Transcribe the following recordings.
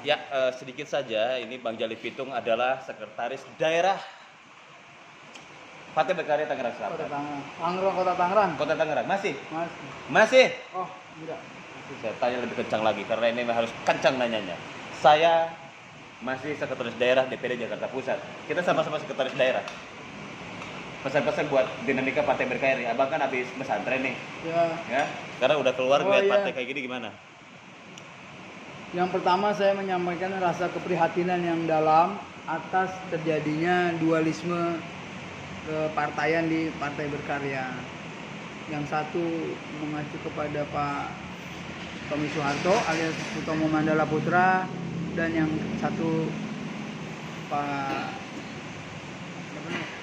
Ya, sedikit saja, ini Bang Jali Pitung adalah sekretaris daerah Partai Berkarya Tangerang Kota Selatan. Tangerang. Tangerang, Kota Tangerang. Kota Tangerang, masih? Mas. Masih? Oh, enggak. Saya tanya lebih kencang lagi, karena ini harus kencang nanyanya. Saya masih sekretaris daerah DPD Jakarta Pusat. Kita sama-sama sekretaris daerah. Pesan-pesan buat dinamika Partai Berkarya. Abang kan habis pesantren nih, Ya, ya. Karena udah keluar Oh, ngeliat iya. partai kayak gini gimana? yang pertama saya menyampaikan rasa keprihatinan yang dalam atas terjadinya dualisme kepartaian di Partai Berkarya. Yang satu mengacu kepada Pak Tommy Soeharto alias Sutomo Mandala Putra, dan yang satu Pak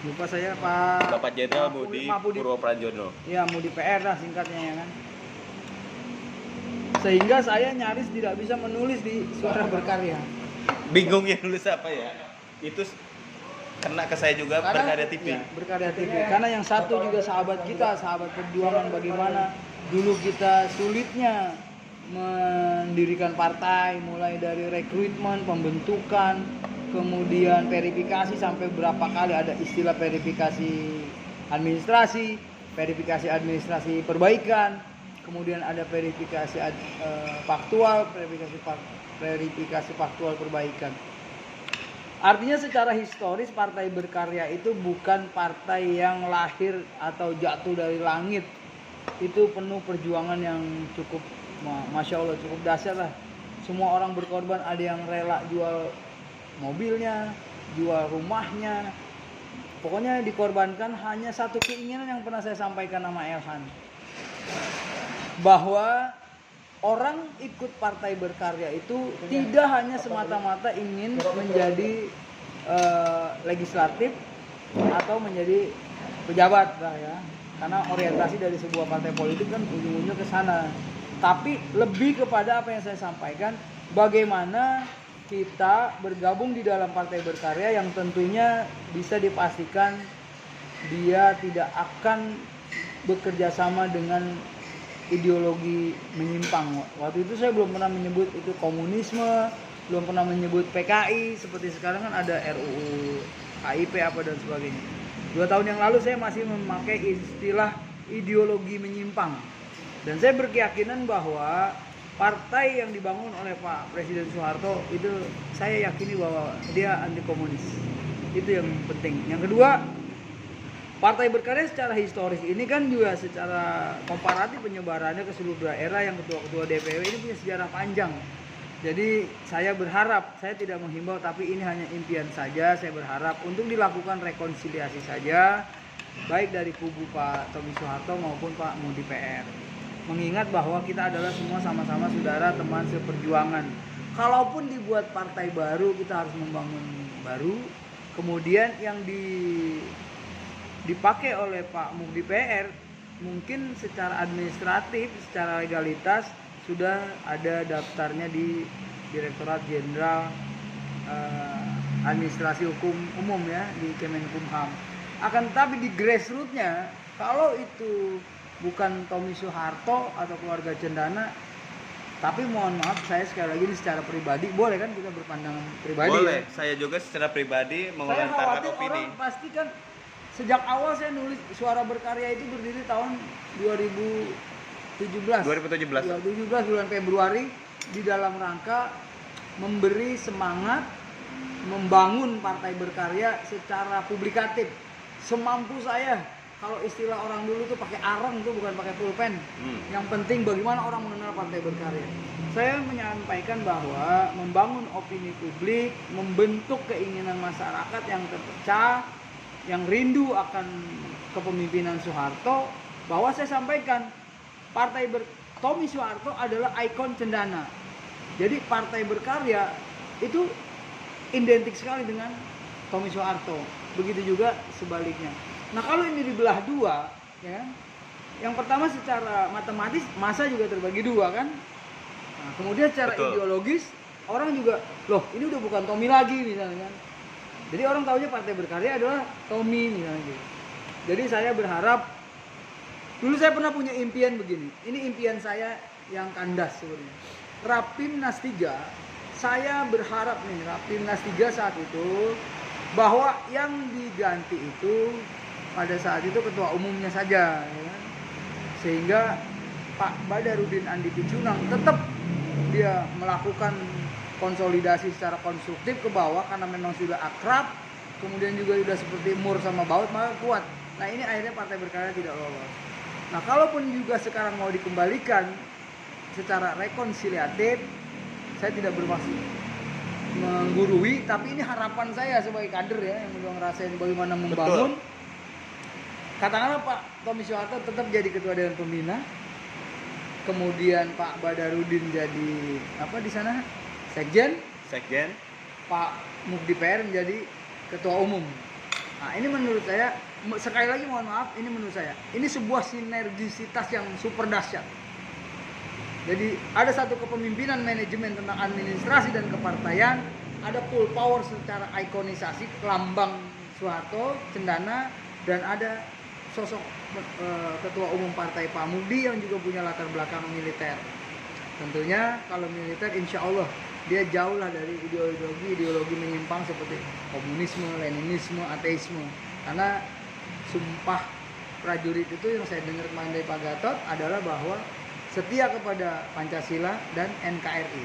lupa saya Pak Bapak Jenderal Budi Mahpudi. Purwo Pranjono. Ya, Mudi PR lah singkatnya ya kan. Sehingga saya nyaris tidak bisa menulis di Suara Berkarya. Bingung ya nulis apa ya? Itu kena ke saya juga Berkarya TV. Ya, Berkarya TV. Karena yang satu juga sahabat kita, sahabat perjuangan, bagaimana dulu kita sulitnya mendirikan partai, mulai dari rekrutmen, pembentukan, kemudian verifikasi, sampai berapa kali ada istilah verifikasi administrasi perbaikan, kemudian ada verifikasi faktual, verifikasi faktual perbaikan. Artinya secara historis Partai Berkarya itu bukan partai yang lahir atau jatuh dari langit. Itu penuh perjuangan yang cukup, Masya Allah, cukup dahsyat lah. Semua orang berkorban, ada yang rela jual mobilnya, jual rumahnya. Pokoknya dikorbankan. Hanya satu keinginan yang pernah saya sampaikan sama Elhan, bahwa orang ikut Partai Berkarya itu tidak hanya semata-mata ingin menjadi legislatif atau menjadi pejabat lah ya, karena orientasi dari sebuah partai politik kan ujung-ujungnya ke sana. Tapi lebih kepada apa yang saya sampaikan, bagaimana kita bergabung di dalam Partai Berkarya yang tentunya bisa dipastikan dia tidak akan bekerja sama dengan ideologi menyimpang. Waktu itu saya belum pernah menyebut itu komunisme, belum pernah menyebut PKI, seperti sekarang kan ada RUU KIP apa dan sebagainya. 2 tahun yang lalu saya masih memakai istilah ideologi menyimpang. Dan saya berkeyakinan bahwa partai yang dibangun oleh Pak Presiden Soeharto itu, saya yakini bahwa dia anti komunis. Itu yang penting. Yang kedua, Partai Berkarya secara historis ini kan juga secara komparatif penyebarannya ke seluruh daerah, yang ketua-ketua DPW ini punya sejarah panjang. Jadi saya berharap, saya tidak menghimbau tapi ini hanya impian saja, saya berharap untuk dilakukan rekonsiliasi saja, baik dari kubu Pak Tommy Soeharto maupun Pak Mudi PR. Mengingat bahwa kita adalah semua sama-sama saudara, teman seperjuangan. Kalaupun dibuat partai baru, kita harus membangun baru. Kemudian yang dipakai oleh Pak Mudi PR mungkin secara administratif, secara legalitas sudah ada daftarnya di Direktorat Jenderal Administrasi Hukum Umum ya, di Kemenkumham. Akan tetapi di grassroots-nya, kalau itu bukan Tommy Soeharto atau keluarga Cendana, tapi mohon maaf, saya sekali lagi ini secara pribadi, boleh kan kita berpandangan pribadi? Boleh, ya? saya juga secara pribadi Saya mengelantarkan khawatir opini. orang pasti kan, sejak awal saya nulis Suara Berkarya itu berdiri tahun 2017 bulan Februari, di dalam rangka memberi semangat membangun Partai Berkarya secara publikatif semampu saya. Kalau istilah orang dulu tuh pakai areng tuh, bukan pakai pulpen. Yang penting bagaimana orang mengenal Partai Berkarya. Saya menyampaikan bahwa membangun opini publik, membentuk keinginan masyarakat yang terpecah, yang rindu akan kepemimpinan Soeharto, bahwa saya sampaikan Tommy Soeharto adalah ikon Cendana. Jadi Partai Berkarya itu identik sekali dengan Tommy Soeharto. Begitu juga sebaliknya. Nah, kalau ini dibelah dua, ya kan? Yang pertama secara matematis massa juga terbagi dua kan. Nah, kemudian secara ideologis orang juga, loh ini udah bukan Tommy lagi misalnya kan. Jadi orang tahunya Partai Berkarya adalah Tommy misalnya gitu. Jadi saya berharap, dulu saya pernah punya impian begini. Ini impian saya yang kandas sebenarnya. Rapimnas 3 saya berharap nih Rapimnas 3 saat itu bahwa yang diganti itu pada saat itu ketua umumnya saja, ya kan? Sehingga Pak Badarudin Andi Picunang tetap dia melakukan konsolidasi secara konstruktif ke bawah karena memang sudah akrab, kemudian juga sudah seperti Mur sama Baut maka kuat. Nah ini akhirnya Partai Berkarya tidak lolos. Nah kalaupun juga sekarang mau dikembalikan secara rekonsiliatif, saya tidak bermaksud menggurui, tapi ini harapan saya sebagai kader ya yang udah ngerasain bagaimana membangun. Katakanlah Pak Tommy Soeharto tetap jadi ketua dewan pembina, kemudian Pak Badarudin jadi apa di sana sekjen, Pak Mukdi PR menjadi ketua umum. Nah ini menurut saya, sekali lagi mohon maaf, ini menurut saya ini sebuah sinergisitas yang super dahsyat. Jadi ada satu kepemimpinan manajemen tentang administrasi dan kepartaian, ada full power secara ikonisasi, lambang Soeharto, cendana, dan ada sosok ketua umum partai Pak Mudi yang juga punya latar belakang militer. Tentunya kalau militer insya Allah dia jauh lah dari ideologi menyimpang seperti komunisme, leninisme, ateisme. Karena sumpah prajurit itu yang saya dengar kemarin dari Pak Gatot adalah bahwa setia kepada Pancasila dan NKRI.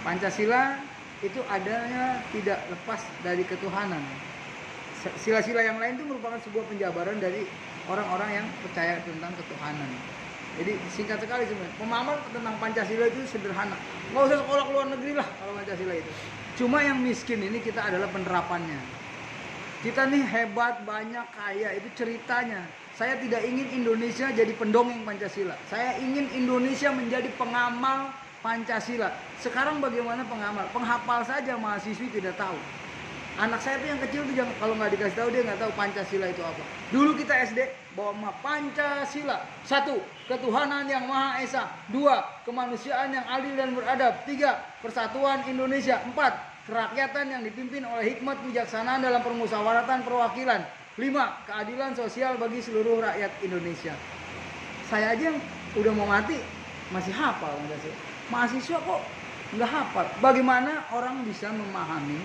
Pancasila itu adanya tidak lepas dari ketuhanan. Sila-sila yang lain itu merupakan sebuah penjabaran dari orang-orang yang percaya tentang ketuhanan. Jadi singkat sekali sebenarnya, pemahaman tentang Pancasila itu sederhana. Nggak usah sekolah ke luar negeri lah kalau Pancasila itu. Cuma yang miskin ini kita adalah penerapannya. Kita nih hebat, banyak, kaya, itu ceritanya. Saya tidak ingin Indonesia jadi pendongeng Pancasila. Saya ingin Indonesia menjadi pengamal Pancasila. Sekarang bagaimana pengamal? Penghafal saja mahasiswi tidak tahu. Anak saya tuh yang kecil tuh jangan, kalau nggak dikasih tahu dia nggak tahu Pancasila itu apa. Dulu kita SD bawa Pancasila. 1. Ketuhanan yang Maha Esa. 2. Kemanusiaan yang adil dan beradab. 3. Persatuan Indonesia. 4. Kerakyatan yang dipimpin oleh hikmat kebijaksanaan dalam permusyawaratan perwakilan. 5. Keadilan sosial bagi seluruh rakyat Indonesia. Saya aja yang udah mau mati masih hafal Pancasila. Mahasiswa kok nggak hafal. Bagaimana orang bisa memahami,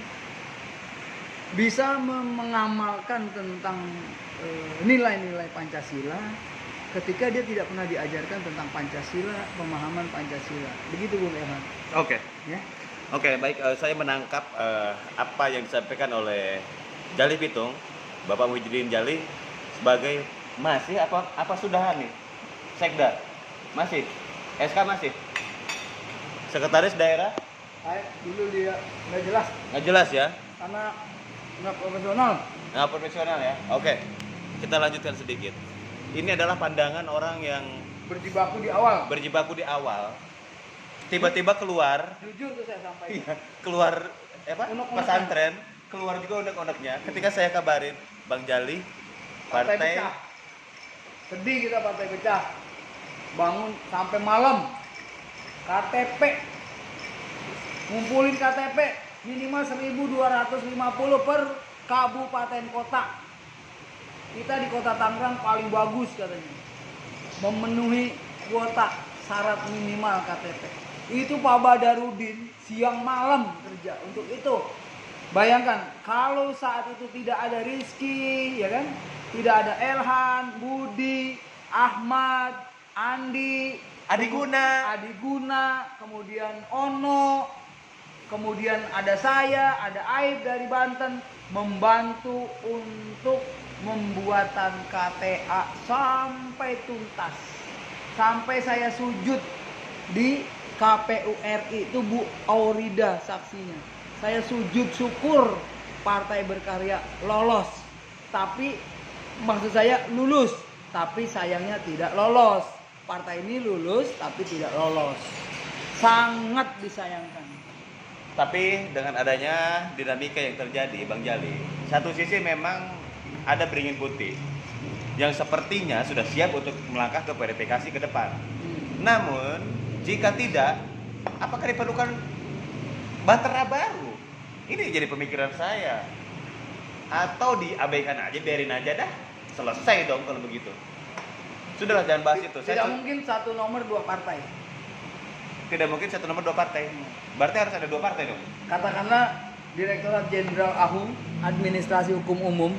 bisa mengamalkan tentang nilai-nilai Pancasila ketika dia tidak pernah diajarkan tentang Pancasila, pemahaman Pancasila. Begitu Bung Evan. Oke. Ya. Oke, baik. Saya menangkap apa yang disampaikan oleh Jali Pitung, Bapak Muhyiddin Jali, sebagai masih apa sudahan nih? Sekda masih, SK masih, Sekretaris Daerah. Dulu dia nggak jelas. Nggak jelas ya? Karena nggak profesional. Nggak profesional ya. Oke, kita lanjutkan sedikit. Ini adalah pandangan orang yang Berjibaku di awal. Tiba-tiba keluar. Jujur tuh saya sampaikan. Iya, keluar pesantren, keluar juga unek-uneknya. Ketika saya kabarin, Bang Jali, partai pecah. Sedih kita partai pecah. Bangun sampai malam. KTP. Ngumpulin KTP minimal 1.250 per kabupaten kota. Kita di kota Tangerang paling bagus katanya. Memenuhi kuota syarat minimal KTP. Itu Pak Badarudin siang malam kerja untuk itu. Bayangkan kalau saat itu tidak ada Rizky, ya kan? Tidak ada Elhan, Budi, Ahmad, Andi, Adi Guna, kemudian Ono, kemudian ada saya, ada Aib dari Banten membantu untuk membuatan KTA sampai tuntas. Sampai saya sujud di KPU RI itu Bu Aurida saksinya. Saya sujud syukur Partai Berkarya lolos. Tapi maksud saya lulus, tapi sayangnya tidak lolos. Partai ini lulus tapi tidak lolos. Sangat disayangkan. Tapi dengan adanya dinamika yang terjadi, Bang Jali, satu sisi memang ada beringin putih yang sepertinya sudah siap untuk melangkah ke verifikasi ke depan. Namun, jika tidak, apakah diperlukan batera baru? Ini jadi pemikiran saya. Atau diabaikan aja, biarin aja dah. Selesai dong kalau begitu. Sudahlah, jangan bahas itu. Tidak mungkin satu nomor dua partai. Tidak mungkin satu nomor dua partai. Berarti harus ada dua partai dong. Katakanlah Direktorat Jenderal AHU, Administrasi Hukum Umum,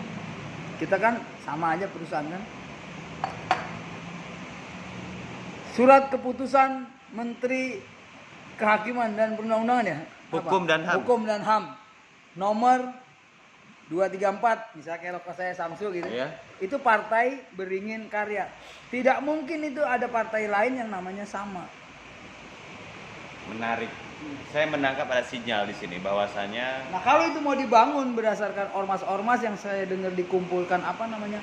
kita kan sama aja perusahaan kan. Surat keputusan Menteri Kehakiman dan Perundang-undangan ya? Hukum dan HAM. Hukum dan HAM. Nomor 234, misalnya kalau saya Samsul gitu. Iya. Itu Partai Beringin Karya. Tidak mungkin itu ada partai lain yang namanya sama. Menarik. Saya menangkap ada sinyal di sini bahwasanya Nah, kalau itu mau dibangun berdasarkan ormas-ormas yang saya dengar dikumpulkan apa namanya?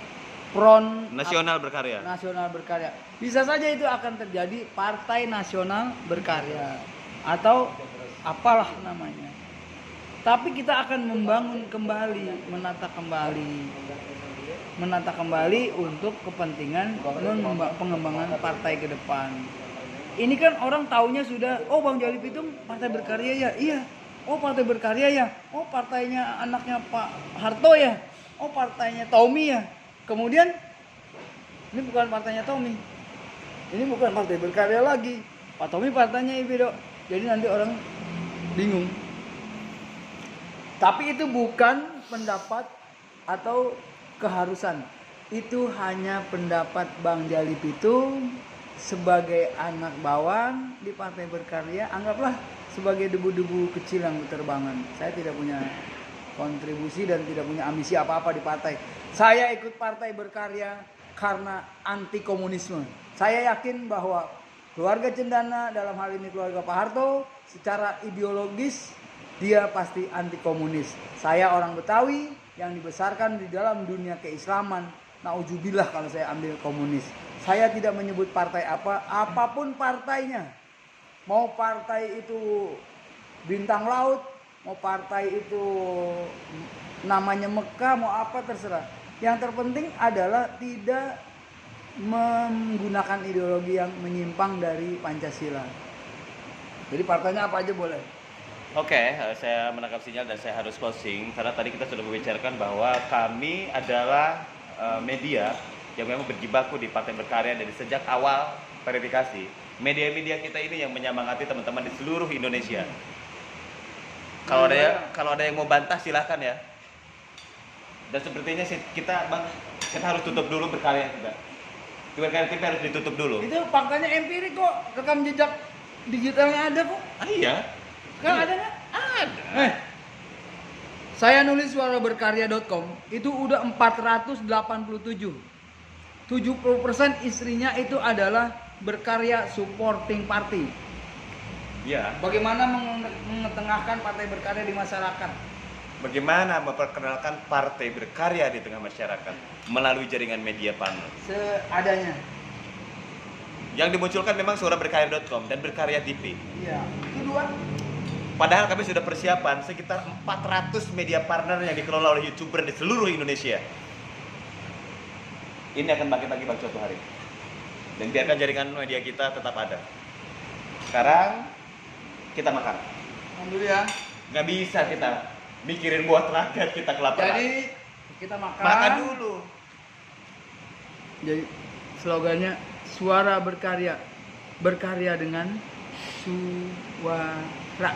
Front nasional berkarya. Nasional Berkarya. Bisa saja itu akan terjadi Partai Nasional Berkarya atau apalah namanya. Tapi kita akan membangun kembali, menata kembali untuk kepentingan pengembangan partai ke depan. Ini kan orang taunya sudah, oh Bang Jali Pitung Partai Berkarya ya, iya. Oh Partai Berkarya ya, oh partainya anaknya Pak Harto ya, oh partainya Tommy ya. Kemudian ini bukan partainya Tommy, ini bukan Partai Berkarya lagi. Pak Tommy partainya Ibido. Jadi nanti orang bingung. Tapi itu bukan pendapat atau keharusan. Itu hanya pendapat Bang Jali Pitung sebagai anak bawang di Partai Berkarya. Anggaplah sebagai debu-debu kecil yang berterbangan. Saya tidak punya kontribusi dan tidak punya ambisi apa-apa di partai. Saya ikut Partai Berkarya karena anti komunisme. Saya yakin bahwa keluarga Cendana, dalam hal ini keluarga Pak Harto, secara ideologis dia pasti anti komunis. Saya orang Betawi yang dibesarkan di dalam dunia keislaman. Nauzubillah kalau saya ambil komunis. Saya tidak menyebut partai apapun partainya. Mau partai itu Bintang Laut, mau partai itu namanya Mekah, mau apa terserah. Yang terpenting adalah tidak menggunakan ideologi yang menyimpang dari Pancasila. Jadi partainya apa aja boleh. Oke, saya menangkap sinyal dan saya harus closing karena tadi kita sudah membicarakan bahwa kami adalah media yang memang berjibaku di Partai Berkarya dari sejak awal verifikasi. Media-media kita ini yang menyemangati teman-teman di seluruh Indonesia. Kalau ada yang mau bantah silahkan ya. Dan sepertinya kita harus tutup dulu berkarya kita. Berkarya TV harus ditutup dulu. Itu faktanya empirik kok, rekam jejak digitalnya ada kok. Ah, iya. Kan iya. ada nggak? Ada. Saya nulis suaraberkarya.com itu udah 487. 70% istrinya itu adalah berkarya supporting party. Iya. Bagaimana mengetengahkan Partai Berkarya di masyarakat? Bagaimana memperkenalkan Partai Berkarya di tengah masyarakat melalui jaringan media partner. Seadanya. Yang dimunculkan memang suaraberkarya.com dan Berkarya TV. Iya. Itu dua. Padahal kami sudah persiapan sekitar 400 media partner yang dikelola oleh YouTuber di seluruh Indonesia. Ini akan bagi-bagi pada suatu hari. Dan biarkan jaringan media kita tetap ada. Sekarang kita makan. Alhamdulillah. Nggak bisa kita mikirin buat rakyat kita kelaparan. Jadi kita makan. Makan dulu. Jadi slogannya suara berkarya, berkarya dengan suara.